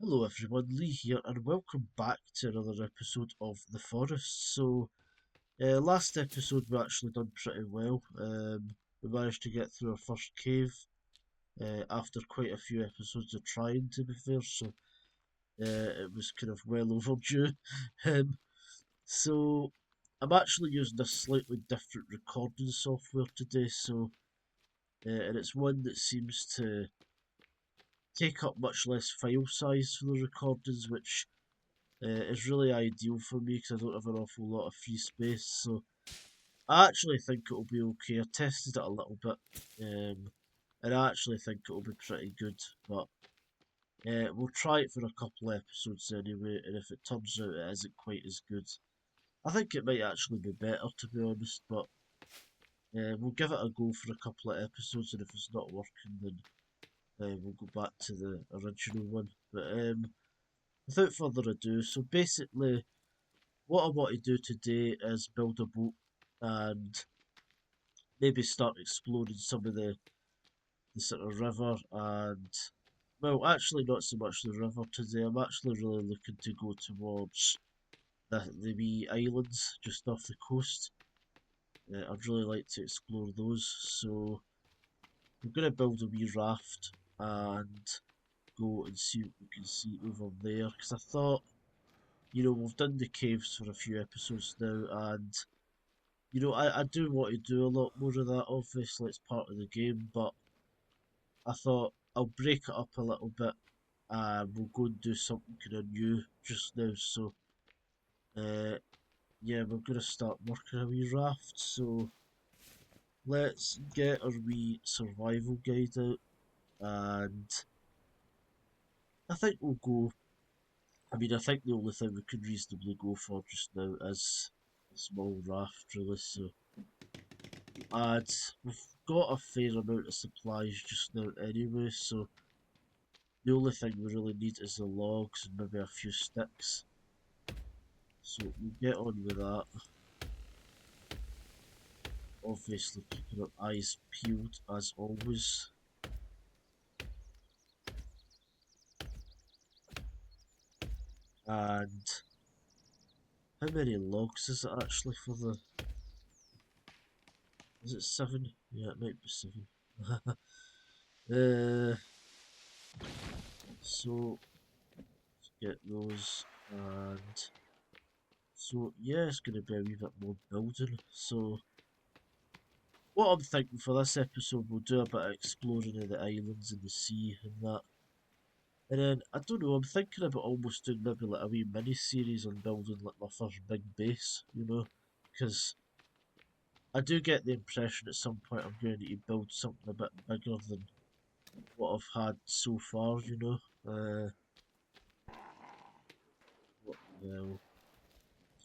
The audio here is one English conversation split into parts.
Hello everyone, Lee here, and welcome back to another episode of The Forest. Last episode we actually done pretty well. We managed to get through our first cave after quite a few episodes of trying, to be fair, it was kind of well overdue. Um, so, I'm actually using a slightly different recording software today, and it's one that seems to take up much less file size for the recordings, which is really ideal for me because I don't have an awful lot of free space. So I actually think it'll be okay. I tested it a little bit, and I actually think it'll be pretty good. But we'll try it for a couple of episodes anyway, and if it turns out it isn't quite as good, I think it might actually be better, to be honest. But we'll give it a go for a couple of episodes, and if it's not working, then we'll go back to the original one. But without further ado, so basically what I want to do today is build a boat and maybe start exploring some of the sort of river and, well, actually not so much the river today. I'm actually really looking to go towards the wee islands just off the coast. I'd really like to explore those, so I'm going to build a wee raft and go and see what we can see over there, because I thought, we've done the caves for a few episodes now, and I do want to do a lot more of that. Obviously, it's part of the game, but I thought I'll break it up a little bit and we'll go and do something kind of new just now. Uh, yeah, we're going to start working a wee raft. So, let's get our wee survival guide out, and I think we'll go. I think the only thing we could reasonably go for just now is a small raft, really. And we've got a fair amount of supplies just now anyway, so the only thing we really need is the logs and maybe a few sticks. So we'll get on with that. Obviously keeping our eyes peeled as always. And how many logs is it actually for the... Is it 7? Yeah, it might be 7. uh, so let's get those, and so yeah, it's going to be a wee bit more building. So what I'm thinking for this episode, we'll do a bit of exploring of the islands and the sea and that. And then, I don't know, I'm thinking about almost doing maybe like a wee mini series on building like my first big base, because I do get the impression at some point I'm going to need to build something a bit bigger than what I've had so far, What the hell?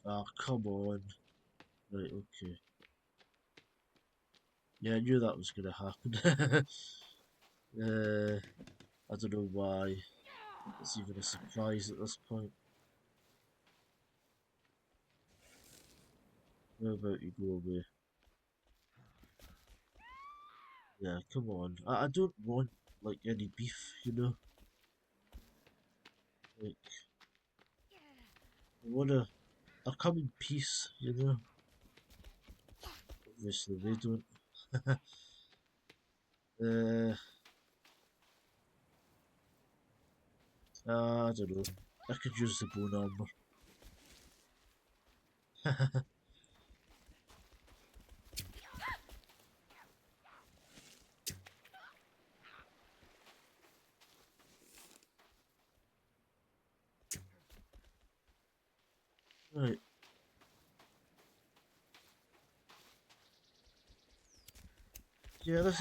Ah, come on. Right, okay. Yeah, I knew that was going to happen. uh, I don't know why. It's even a surprise at this point. How about you go away? Yeah, come on. I don't want, like, any beef. Like, I wanna... I come in peace. Obviously they don't. uh, I don't know. I could use the bone armor. Right. Yeah, this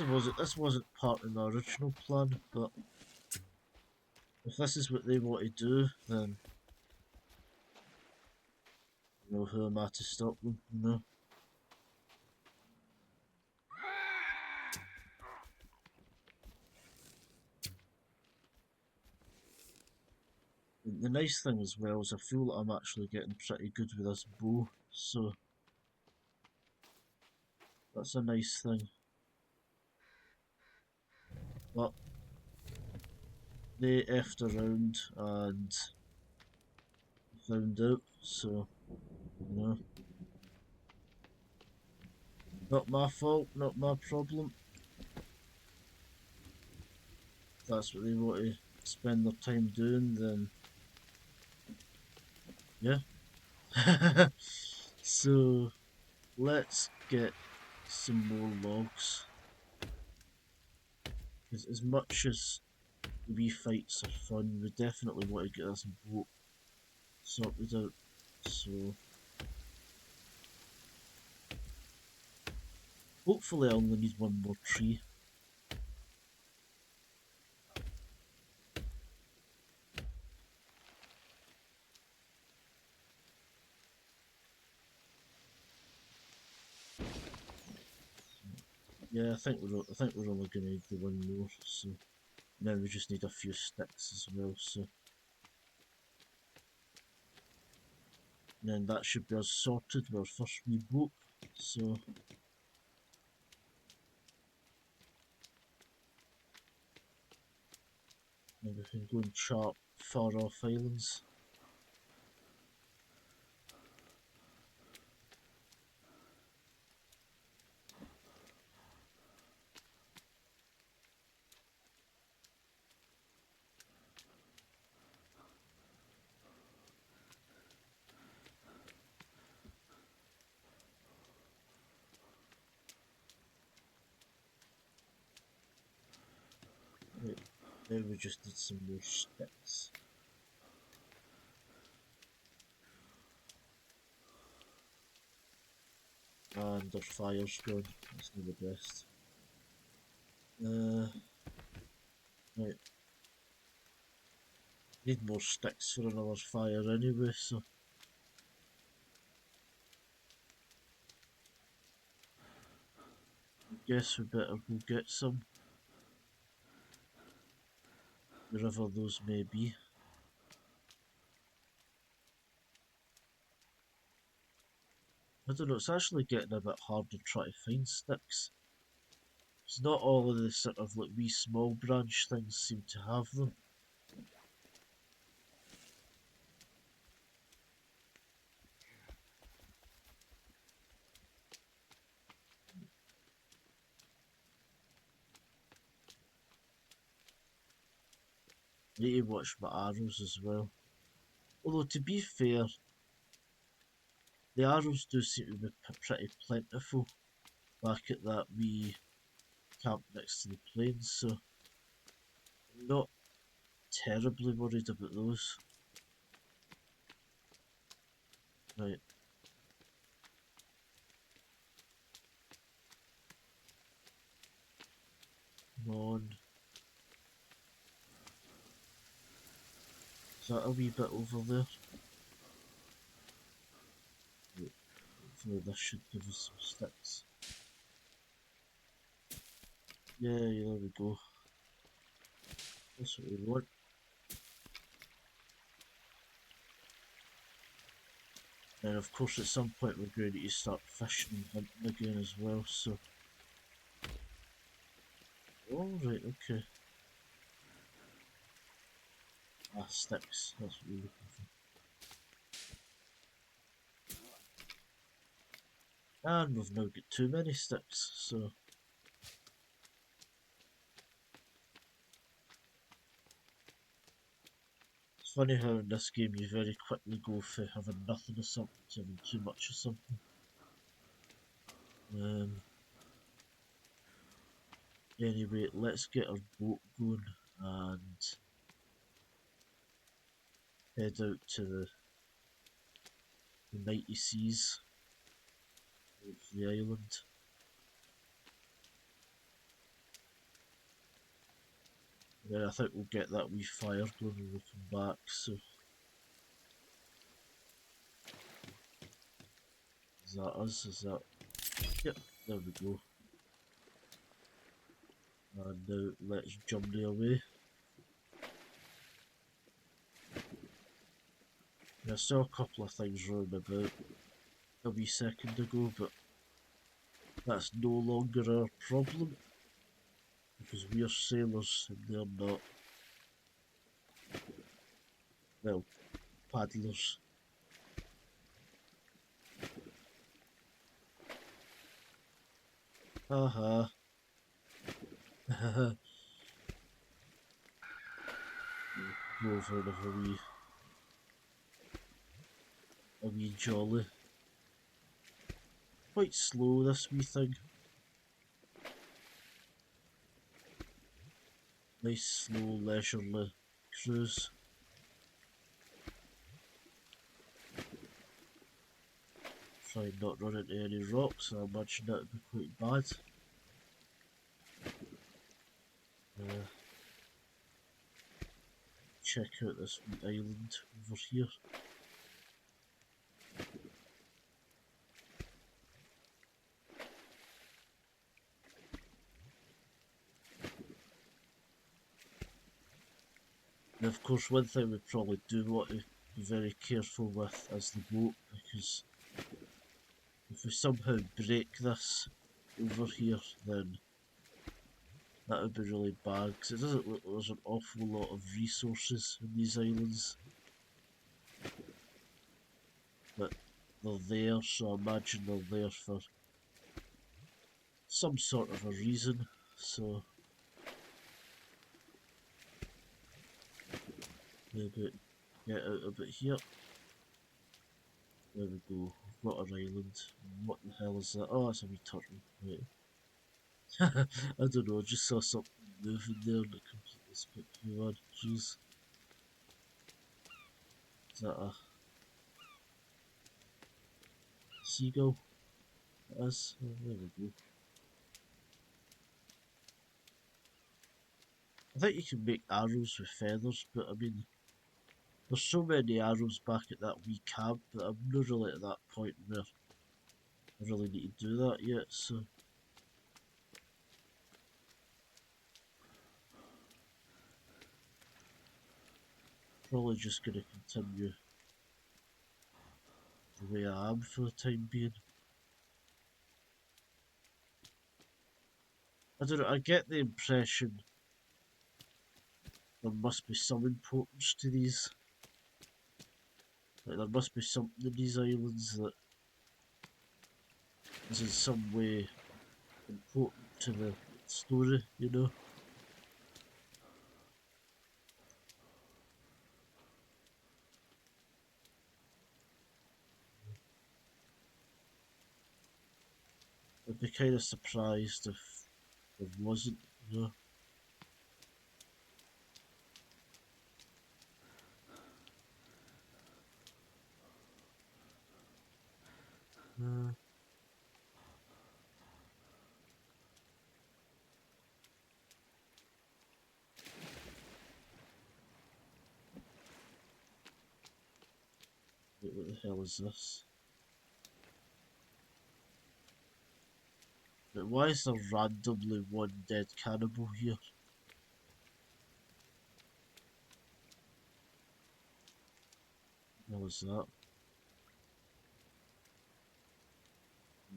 wasn't part of the original plan, but if this is what they want to do, then who am I to stop them? The nice thing as well is I feel like I'm actually getting pretty good with this bow, so that's a nice thing. But they effed around and found out, so, you know, not my fault, not my problem. If that's what they want to spend their time doing, then yeah. So, let's get some more logs. Because as much as the wee fights are fun, we definitely want to get this boat sorted out. So, hopefully I only need one more tree. Yeah, I think we're only gonna need the one more, so then we just need a few sticks as well, so then that should be us sorted with our first wee boat. So then we can go and chart far off islands. Right, now we just need some more sticks. And our fire's gone. That's not the best. Right. Need more sticks for another fire anyway, so I guess we better go get some, wherever those may be. I don't know, it's actually getting a bit hard to try to find sticks. It's not all of the sort of like wee small branch things seem to have them. I need to watch my arrows as well. Although to be fair, the arrows do seem to be pretty plentiful back at that wee camp next to the plains, so I'm not terribly worried about those. Right, come on. Is that a wee bit over there? Right, hopefully this should give us some sticks. Yeah, there we go. That's what we want. And of course at some point we're going to start fishing and hunting again as well, so... Oh, right, okay. Ah, sticks, that's what we're looking for. And we've now got too many sticks, so... It's funny how in this game you very quickly go for having nothing of something to having too much of something. Anyway, let's get our boat going and head out to the mighty seas of the island. Then I think we'll get that wee fire going when we come back, so... Is that us? Is that... Yep, there we go. And now let's journey away. I saw a couple of things round about a wee second ago, but that's no longer our problem because we're sailors and they're not. Well, paddlers. Haha. Go over and have a wee jolly. Quite slow, this wee thing. Nice, slow, leisurely cruise. Try not run into any rocks, I imagine that would be quite bad. Check out this wee island over here. And of course, one thing we probably do want to be very careful with is the boat, because if we somehow break this over here, then that would be really bad, because it doesn't look like there's an awful lot of resources in these islands. But they're there, so I imagine they're there for some sort of a reason. So maybe get out a bit here. There we go. We've got our island. What the hell is that? Oh, it's a wee turtle. Right. I don't know, I just saw something moving there and it completely split me on. Jeez. Is that a seagull? It is. Oh, there we go. I think you can make arrows with feathers, but I mean, there's so many arrows back at that wee camp that I'm not really at that point where I really need to do that yet, so probably just gonna continue the way I am for the time being. I don't know, I get the impression there must be some importance to these. Like there must be something in these islands that is in some way important to the story, you know? I'd be kind of surprised if there wasn't, you know? Uh, wait, what the hell is this? But why is there randomly one dead cannibal here? What the hell is that?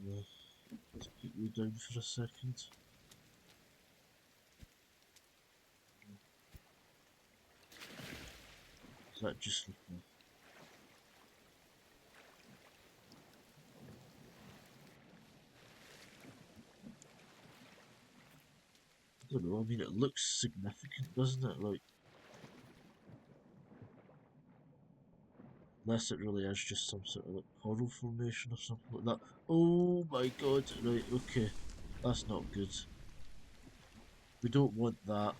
Uh, let's keep you down for a second. Is that just like a... I don't know, I mean it looks significant, doesn't it? Like, unless it really is just some sort of like coral formation or something like that. Oh my god, right, okay. That's not good. We don't want that.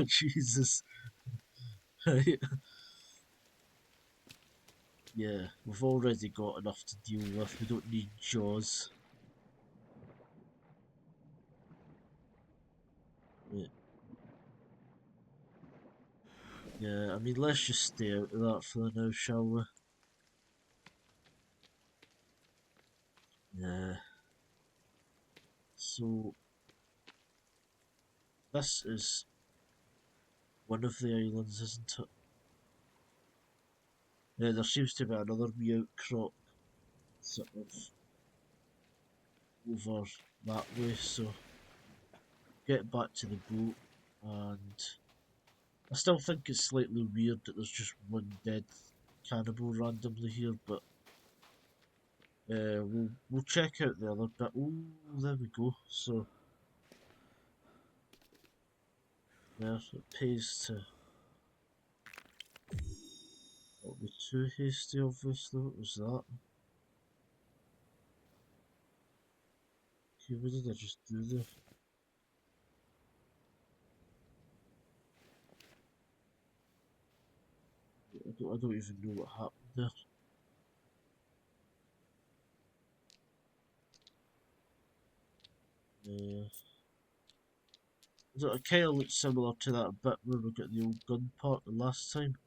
Jesus. Right. Yeah, we've already got enough to deal with. We don't need jaws. Yeah, yeah, I mean, let's just stay out of that for now, shall we? Yeah. So, this is one of the islands, isn't it? Yeah, there seems to be another wee outcrop sort of over that way, so get back to the boat and I still think it's slightly weird that there's just one dead cannibal randomly here, but we'll check out the other bit. Oh, there we go. So there, it pays to not be too hasty. Obviously, what was that? Okay, what did I just do there? I don't even know what happened there. It kind of looks similar to that bit where we got the old gun part the last time.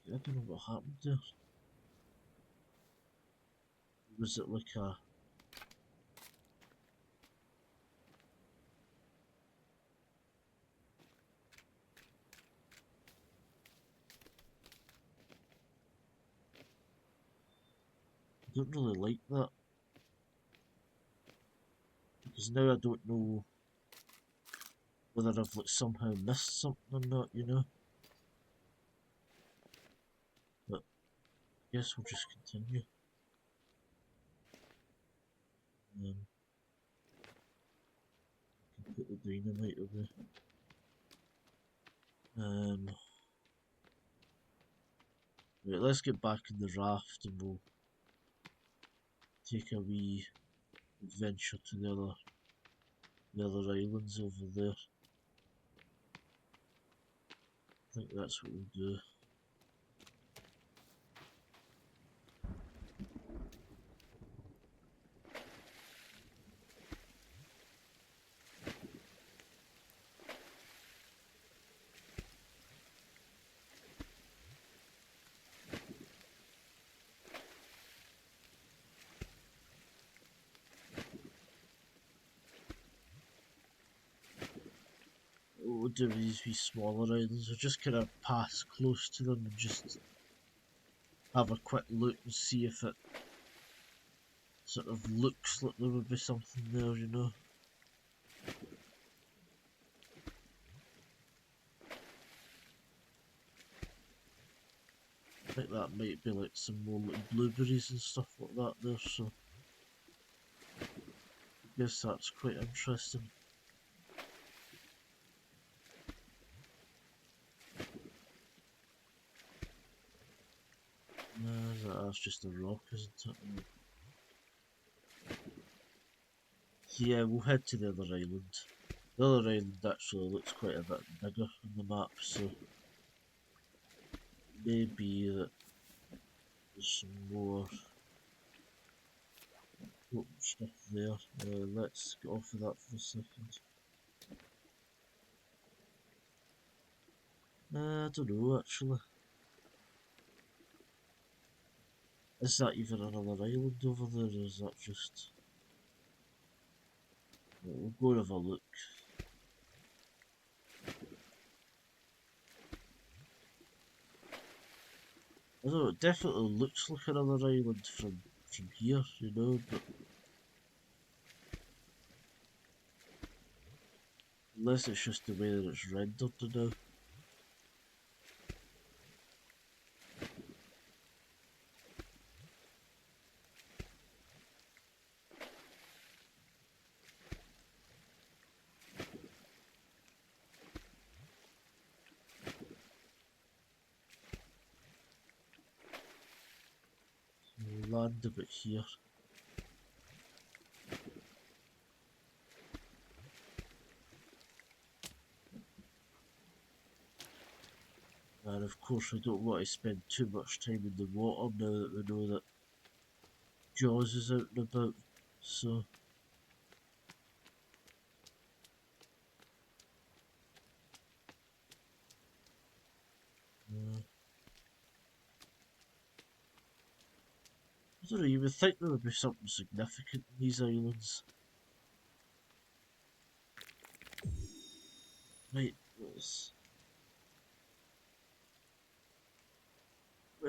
I don't know what happened there. Was it like a... I don't really like that. Because now I don't know whether I've like somehow missed something or not, you know? But I guess we'll just continue. Um, put the dynamite away. Right, let's get back in the raft and we'll take a wee adventure to the other islands over there. I think that's what we'll do. What we'll do with these wee smaller islands, we'll just kind of pass close to them and just have a quick look and see if it sort of looks like there would be something there, you know. I think that might be like some more like blueberries and stuff like that there, so I guess that's quite interesting. That's just a rock, isn't it? Yeah, we'll head to the other island. The other island actually looks quite a bit bigger on the map, so maybe that there's some more stuff there. Let's get off of that for a second. I don't know actually. Is that even another island over there, or is that just... We'll go and have a look. I don't know, it definitely looks like another island from here, you know, but... Unless it's just the way that it's rendered now. We'll land a bit here. And of course we don't want to spend too much time in the water now that we know that Jaws is out and about, so... I don't know, you would think there would be something significant in these islands. Right, what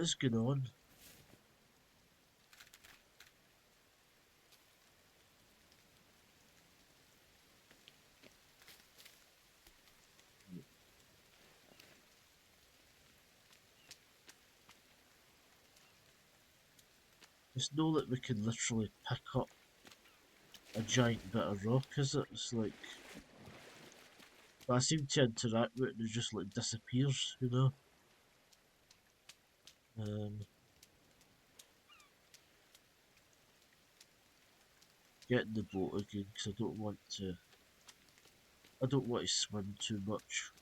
is going on? It's no that we can literally pick up a giant bit of rock, is it? It's like, I seem to interact with it and it just like disappears, you know? Um, get in the boat again because I don't want to swim too much.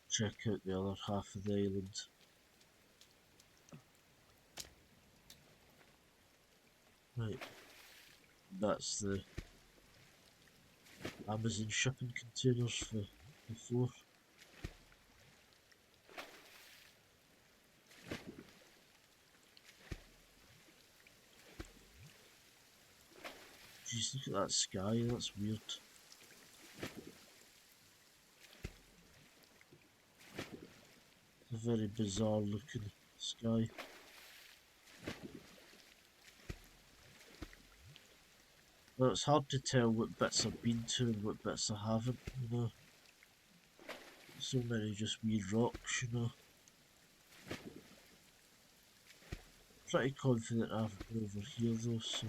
Check out the other half of the island. Right, that's the Amazon shipping containers for before. Jeez, look at that sky, that's weird. It's a very bizarre looking sky. Well, it's hard to tell what bits I've been to and what bits I haven't, you know. So many just wee rocks, you know. Pretty confident I haven't been over here though, so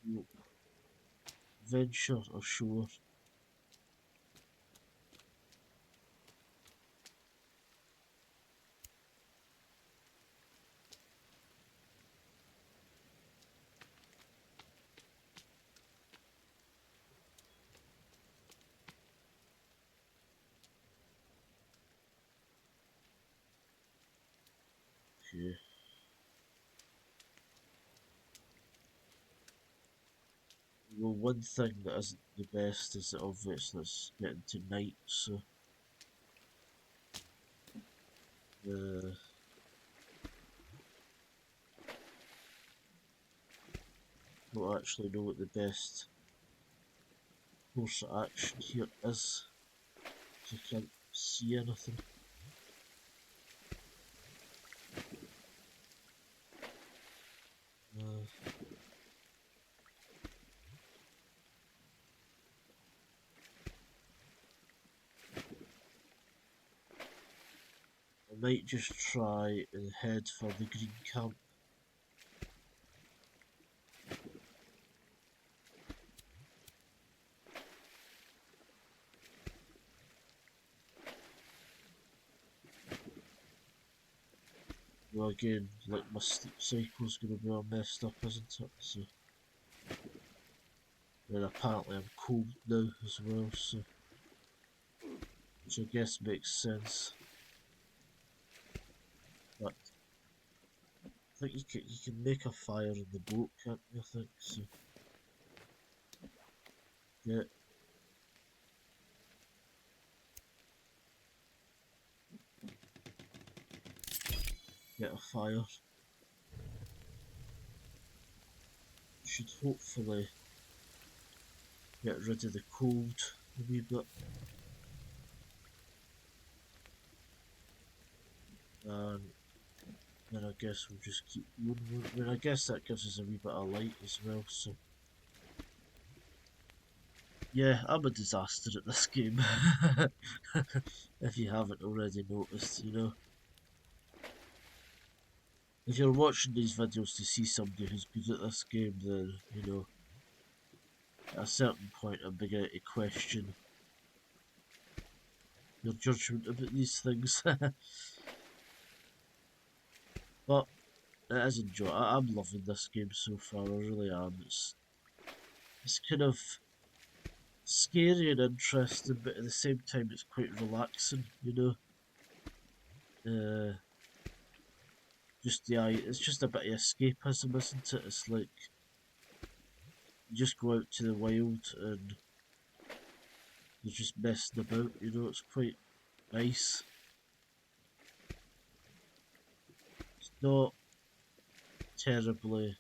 we'll venture ashore. Okay. Well, one thing that isn't the best is that obviously it's getting to night, so uh, don't actually know what the best course of action here is. I can't see anything. Uh, I might just try and head for the green camp. Well, again, like my sleep cycle's gonna be all messed up, isn't it? So, and apparently I'm cold now as well, so which I guess makes sense. But I think you can make a fire in the boat, can't you? I think so. Get get a fire. Should hopefully get rid of the cold a wee bit. And then I guess we'll just keep going. I mean, I guess that gives us a wee bit of light as well, so. Yeah, I'm a disaster at this game. If you haven't already noticed, you know. If you're watching these videos to see somebody who's good at this game, then, you know, at a certain point I'm beginning to question your judgment about these things. But it is enjoyable. I'm loving this game so far, I really am. It's kind of scary and interesting, but at the same time it's quite relaxing, you know. Uh, just it's just a bit of escapism, isn't it? It's like you just go out to the wild and you're just messing about, you know. It's quite nice. It's not terribly.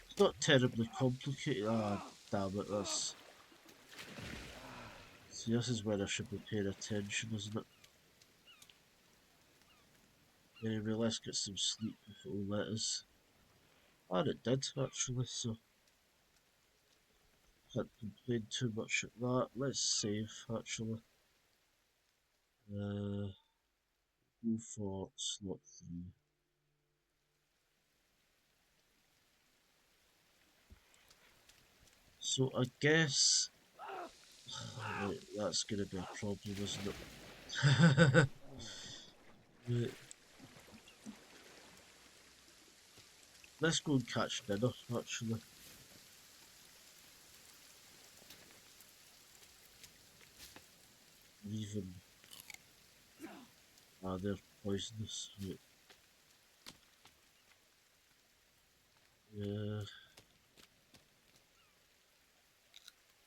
It's not terribly complicated. Ah, damn it! See, this is where I should be paying attention, isn't it? Anyway, let's get some sleep if it'll let us. And it did actually, so can't complain too much at that. Let's save actually. Go for slot 3. So I guess right, that's gonna be a problem, isn't it? Right, let's go and catch dinner, actually. Even they're poisonous. Right. Yeah,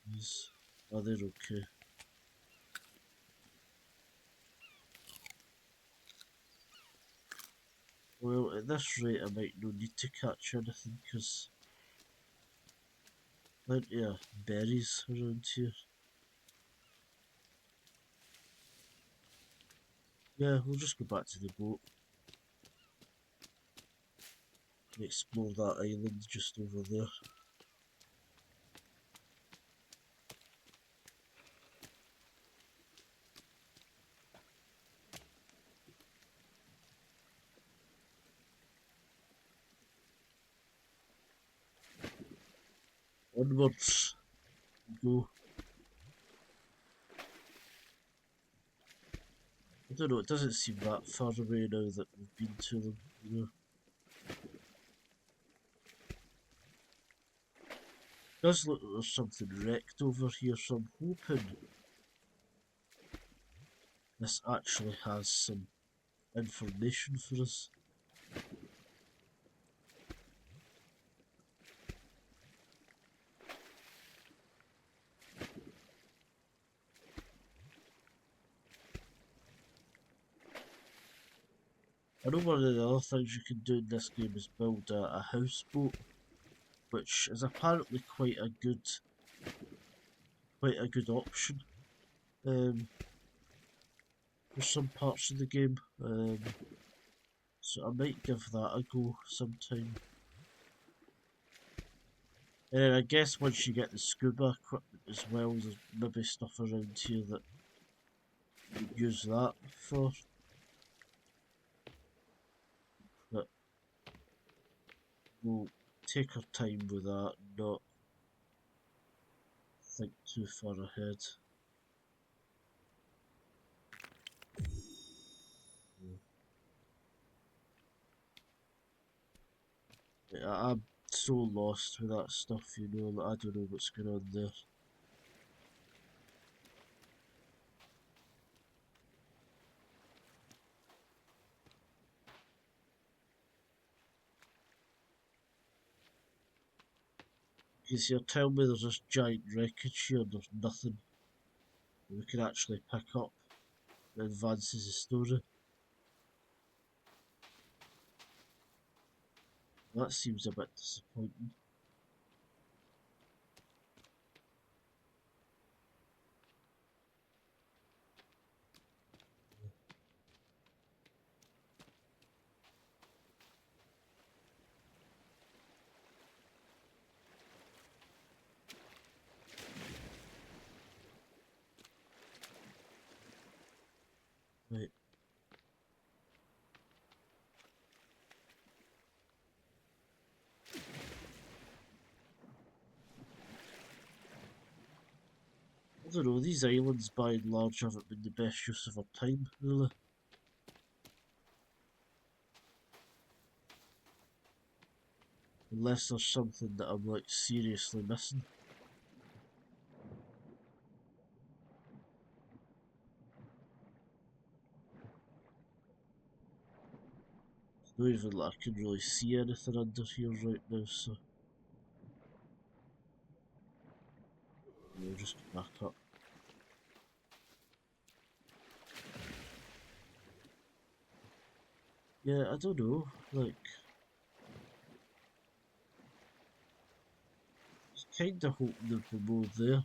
these they're okay. Well, at this rate, I might no need to catch anything because plenty of berries around here. Yeah, we'll just go back to the boat and explore that island just over there. Onwards, go. I don't know, it doesn't seem that far away now that we've been to them, you know. It does look like there's something wrecked over here, so I'm hoping this actually has some information for us. I know one of the other things you can do in this game is build a houseboat, which is apparently quite a good option for some parts of the game. So I might give that a go sometime. And then I guess once you get the scuba equipment as well, there's maybe stuff around here that you could use that for. But we'll take our time with that and not think too far ahead. I'm so lost with that stuff, you know, that I don't know what's going on there. Because you're telling me there's this giant wreckage here and there's nothing we can actually pick up that advances the story. That seems a bit disappointing. Right. I don't know, these islands by and large haven't been the best use of our time, really. Unless there's something that I'm like seriously missing. It's not even like I can really see anything under here right now, so we'll just go back up. Yeah, I don't know, like, I was kinda hoping there'd be more there.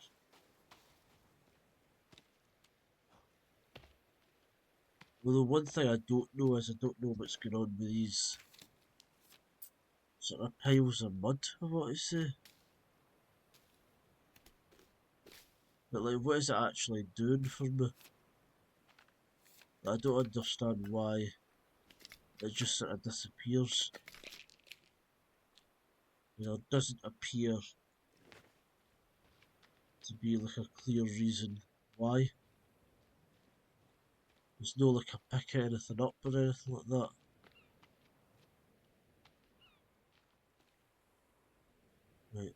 Well, the one thing I don't know is I don't know what's going on with these sort of piles of mud, I want to say. But like, what is it actually doing for me? I don't understand why it just sort of disappears. You know, it doesn't appear to be like a clear reason why. There's no like a pick anything up or anything like that. Right,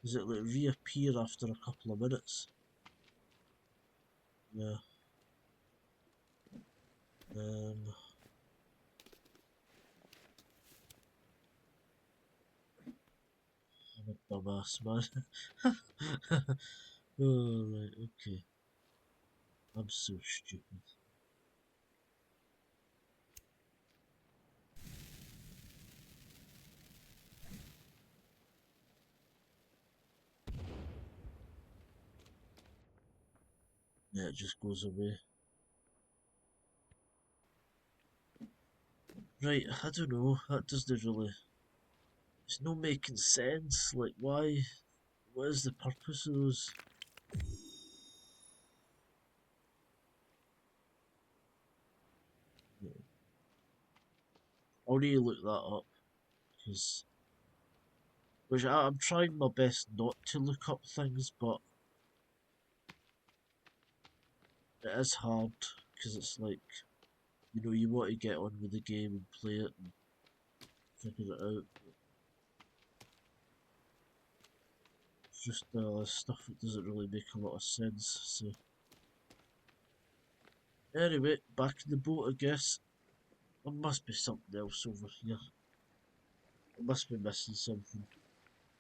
does it like reappear after a couple of minutes? Yeah. Um, I'm a dumbass, man. Oh, right, okay. I'm so stupid. Yeah, it just goes away. Right, I don't know. That doesn't really. It's no making sense. Like, why? What is the purpose of those? Yeah, I'll need to look that up because, which I'm trying my best not to look up things, but it is hard because it's like, you know, you want to get on with the game and play it and figure it out. But it's just stuff that doesn't really make a lot of sense. So anyway, back in the boat, I guess. There must be something else over here. I must be missing something.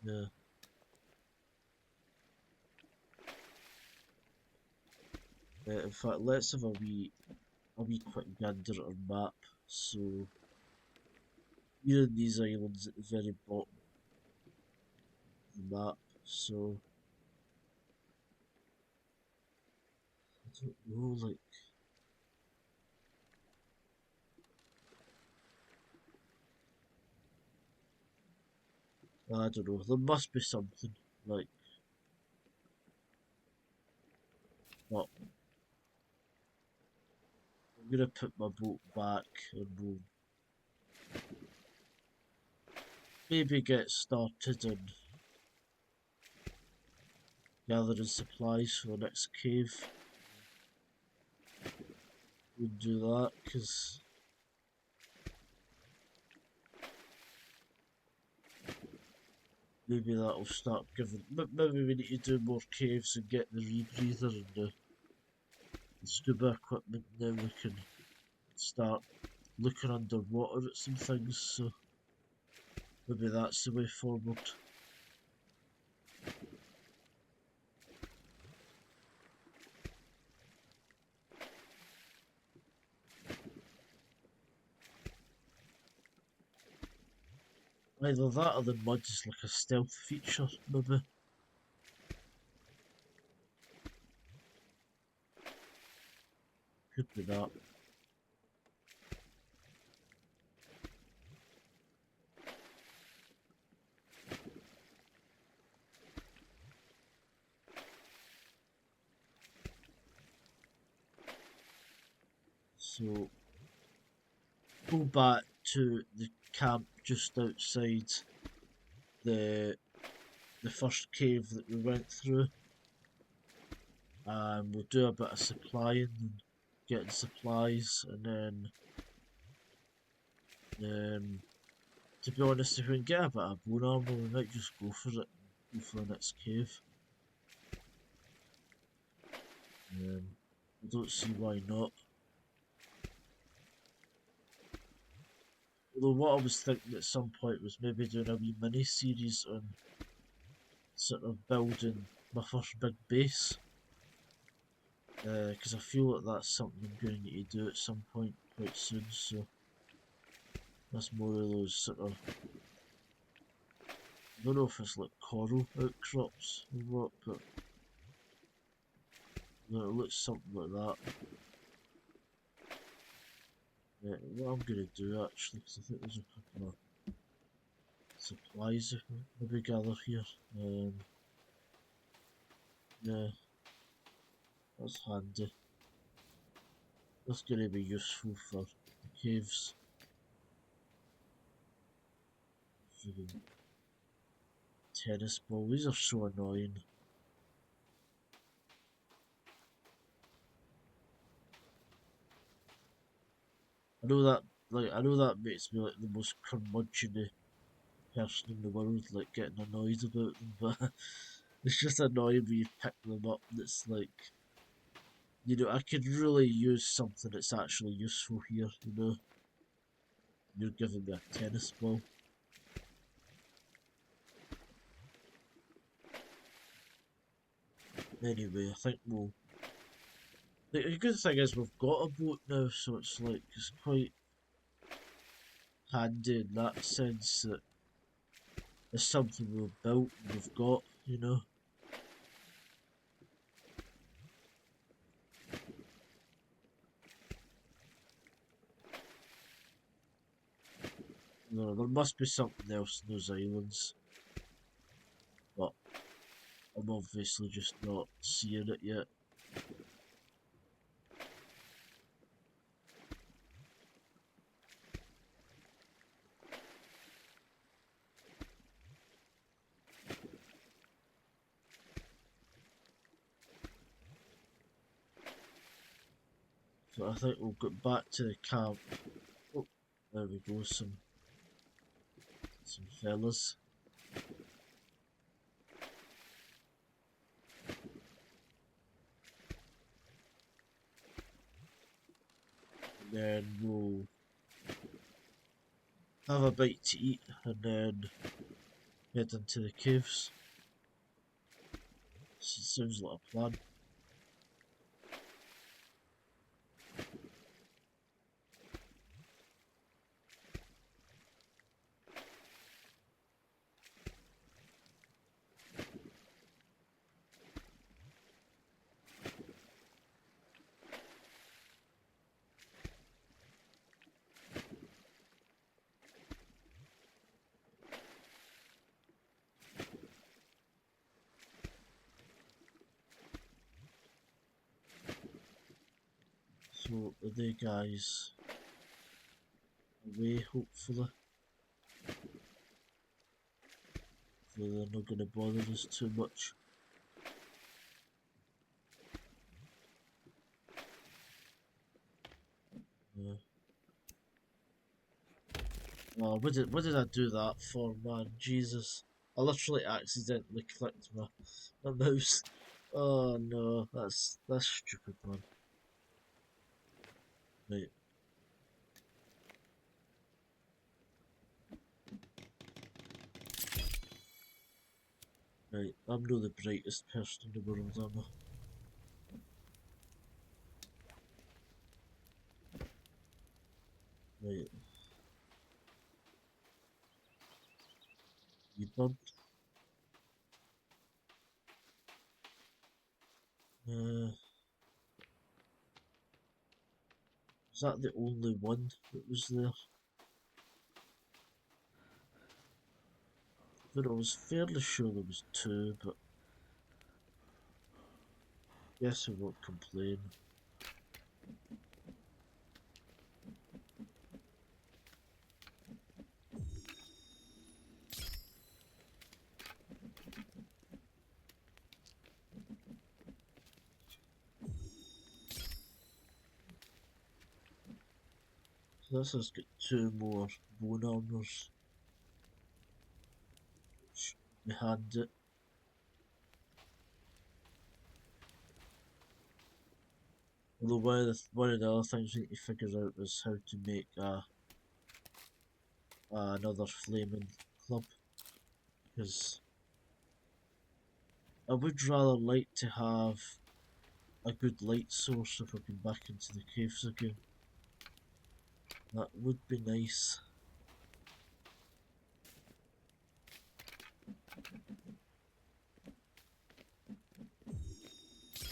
Yeah. In fact, let's have a wee quick gander at our map. So here in these islands at the very bottom of the map. So I don't know, like I don't know. There must be something like, but I'm gonna put my boat back and we'll maybe get started on gathering supplies for the next cave. We'll do that because maybe that'll start giving. Maybe we need to do more caves and get the rebreather and the scuba equipment. Then we can start looking underwater at some things. So maybe that's the way forward. Either that or the mud is like a stealth feature, maybe. Could be that. So go back to the camp just outside the the first cave that we went through, and we'll do a bit of supplying and getting supplies, and then to be honest, if we can get a bit of bone armor, we might just go for it, go for the next cave. I don't see why not. Although what I was thinking at some point was maybe doing a wee mini series on sort of building my first big base. Because I feel like that's something I'm going to need to do at some point quite soon, so that's more of those sort of I don't know if it's like coral outcrops or what, but no, it looks something like that. Yeah, what I'm gonna do actually, because I think there's a couple of supplies I can maybe gather here. Yeah, that's handy. That's gonna be useful for the caves. Friggin' tennis ball, these are so annoying. I know that makes me like the most curmudgeon person in the world, like getting annoyed about them, but it's just annoying when you pick them up. It's like, you know, I could really use something that's actually useful here, you know. You're giving me a tennis ball. Anyway, I think we'll. The good thing is we've got a boat now, so it's like, it's quite handy in that sense that it's something we've built and we've got, you know. No, there must be something else in those islands, but I'm obviously just not seeing it yet. So I think we'll get back to the camp. Oh, there we go, some fellas. And then we'll have a bite to eat and then head into the caves. Sounds like a plan. So are they guys away hopefully? So they're not gonna bother us too much. Yeah. Oh, what did I do that for, man? Jesus. I literally accidentally clicked my mouse. Oh no, that's stupid, man. Right, right. I'm not the brightest person in the world, am I? Right, you bud. Uh, was that the only one that was there? But I was fairly sure there was two, but guess I won't complain. So this has got two more bone armors, which behind it. Although one of the other things we need to figure out is how to make another flaming club, because I would rather like to have a good light source if I come back into the caves again. That would be nice.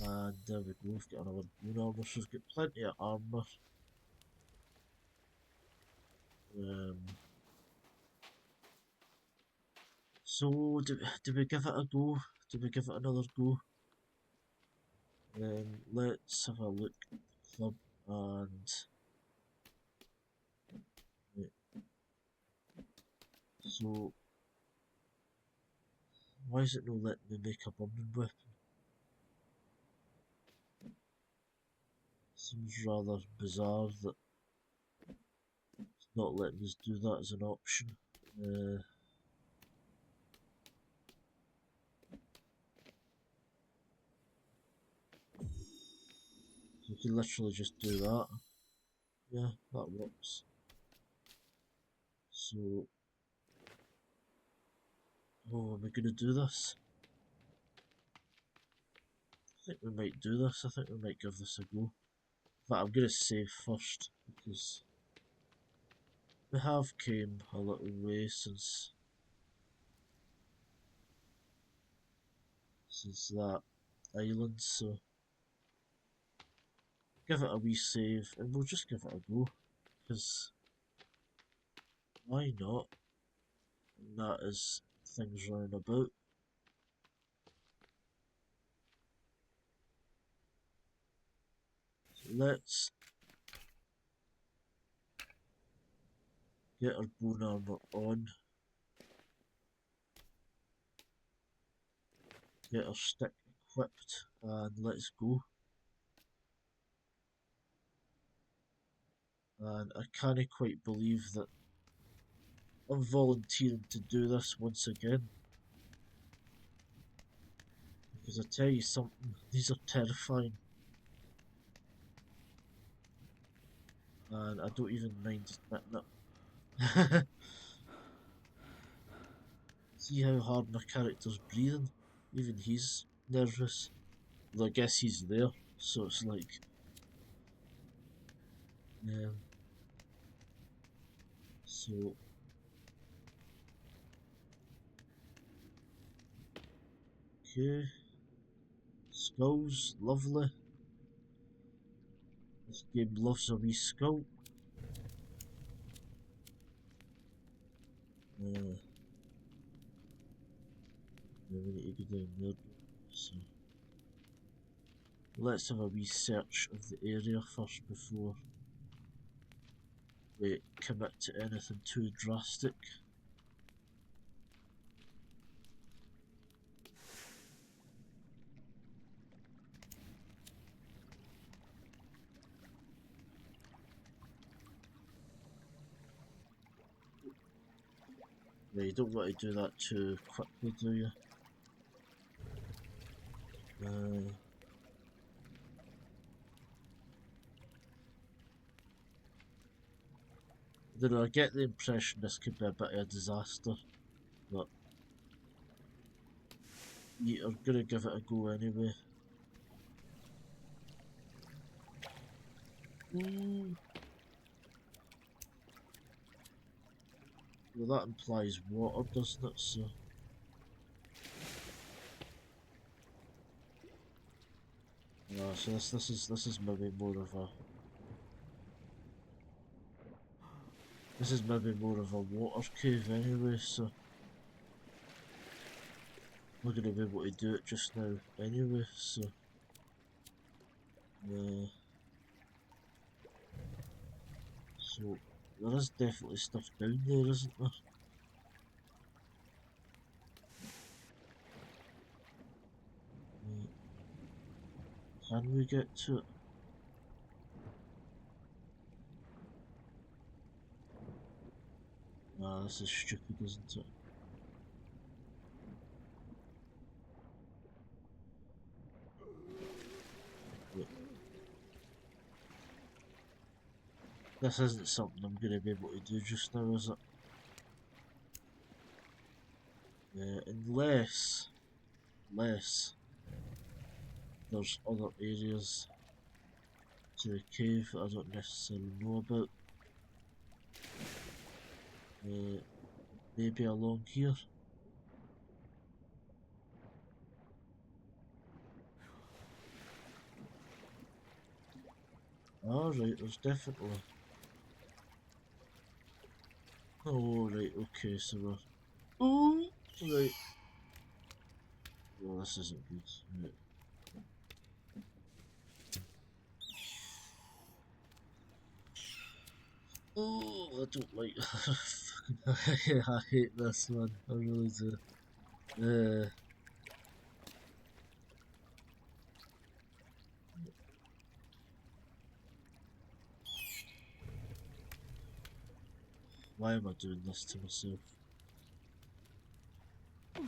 And there we go, we've got another bone armor, so we've got plenty of armor. So, do we give it a go? Do we give it another go? Let's have a look at the club and... Wait, so, why is it not letting me make a burning weapon? Seems rather bizarre that it's not letting us do that as an option. You can literally just do that. Yeah, that works. So, oh, am I gonna do this? I think we might do this. I think we might give this a go. But I'm gonna save first because we have came a little way since that island, so give it a wee save and we'll just give it a go because why not? And that is things running about. So let's get our bone armor on, get our stick equipped, and let's go. And I can't quite believe that I'm volunteering to do this once again. Because I tell you something, these are terrifying. And I don't even mind admitting it. See how hard my character's breathing? Even he's nervous. Well, I guess he's there, so it's like... so... Okay. Skulls, lovely. This game loves a wee skull. Uh, we need to go down there. So... let's have a wee search of the area first before we commit to anything too drastic. Yeah, you don't want to do that too quickly, do you? I don't know, I get the impression this could be a bit of a disaster, but you're gonna give it a go anyway. Well, that implies water, doesn't it? So, so this is maybe more of a water cave anyway. So we're gonna be able to do it just now anyway. So, uh, so there is definitely stuff down there, isn't there? Can we get to it? Nah, this is stupid, isn't it? Wait. This isn't something I'm going to be able to do just now, is it? Unless there's other areas to the cave that I don't necessarily know about. Maybe along here. Alright, there's definitely... Oh, right, okay, so we're... Ooh! Right. Well, this isn't good. Right. Oh, I don't like... I hate this one. I really do. Why am I doing this to myself? I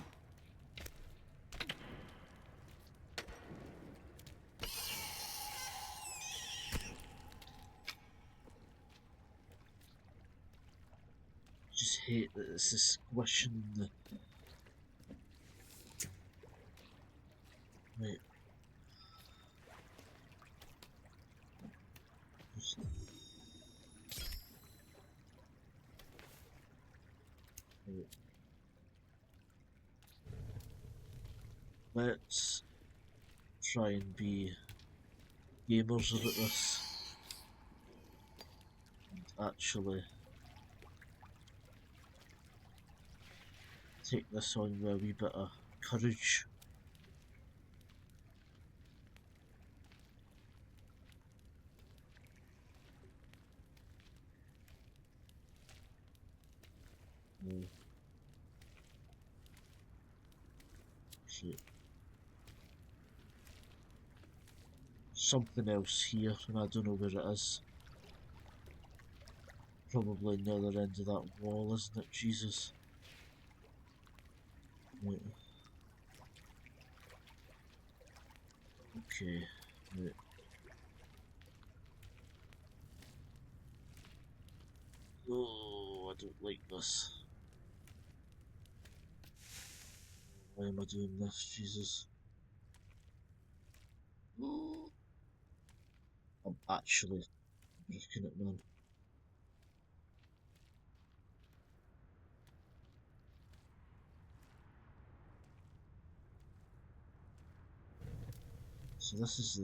just hate that it's a squishing the... Right. Just... Right. Let's try and be gamers about this. And actually take this on with a wee bit of courage. No. Shit. Something else here, and I don't know where it is. Probably the other end of that wall, isn't it? Jesus. Right. Okay. Right. Oh, I don't like this. Why am I doing this? Jesus. I'm actually breaking it, man. So this is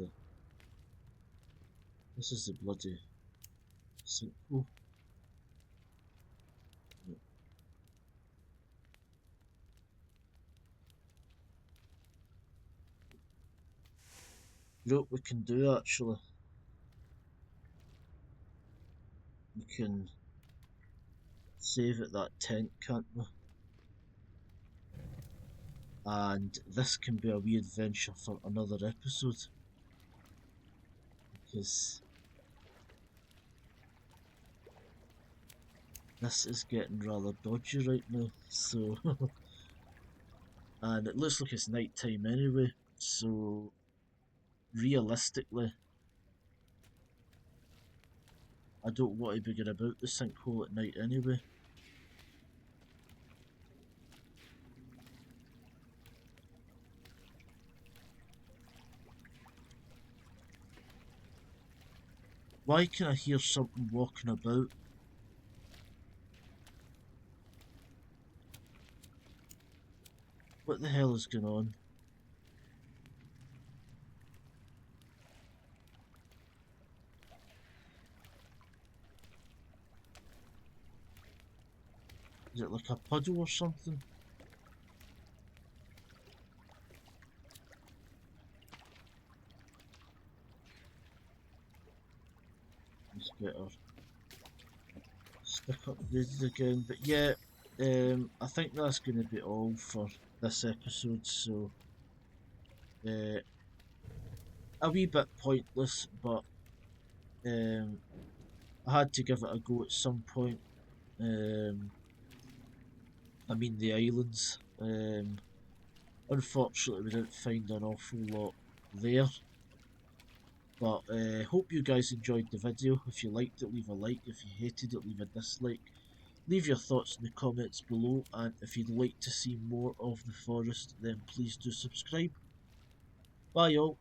the bloody sinkhole. Right. You know what we can do actually? We can save at that tent, can't we? And this can be a wee adventure for another episode. Because this is getting rather dodgy right now, so... and it looks like it's night time anyway, so... realistically, I don't want to be going about the sinkhole at night anyway. Why can I hear something walking about? What the hell is going on? Is it like a puddle or something? Let's get our stick updated again. But yeah, I think that's going to be all for this episode. So, uh, a wee bit pointless, but I had to give it a go at some point. I mean the islands. Unfortunately, we didn't find an awful lot there. But hope you guys enjoyed the video. If you liked it, leave a like. If you hated it, leave a dislike. Leave your thoughts in the comments below, and if you'd like to see more of the forest, then please do subscribe. Bye all.